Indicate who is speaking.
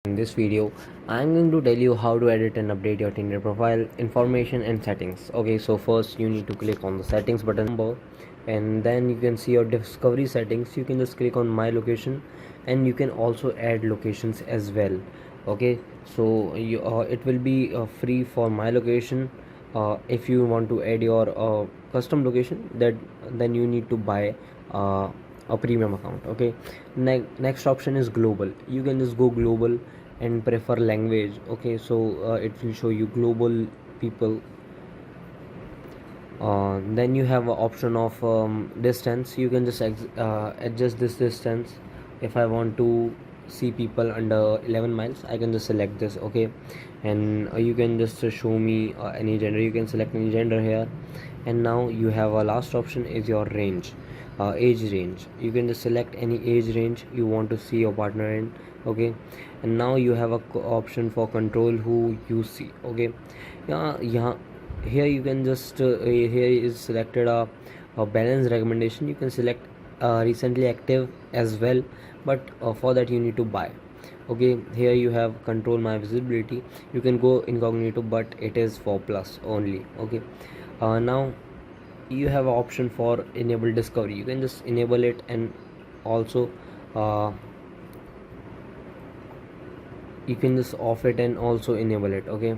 Speaker 1: In this video, I'm going to tell you how to edit and update your Tinder profile information and settings. Okay, so first you need to click on the settings button, and then you can see your discovery settings. You can just click on my location, and you can also add locations as well. Okay, so it will be free for my location. If you want to add your custom location, then you need to buy a premium account. Okay, next option is global. You can just go global and prefer language. Okay, so it will show you global people. Then you have an option of distance. You can just adjust this distance. If I want to see people under 11 miles, I can just select this. Okay, and you can just show me any gender. You can select any gender here. And now you have a last option is your range, age range. You can just select any age range you want to see your partner in. Okay, and now you have a option for control who you see. Okay, yeah, here you can just here is selected a balance recommendation. You can select recently active as well, but for that you need to buy. Okay, here you have control my visibility. You can go incognito, but it is for plus only. Okay, now you have an option for enable discovery. You can just enable it, and also uh, you can just off it and also enable it. Okay,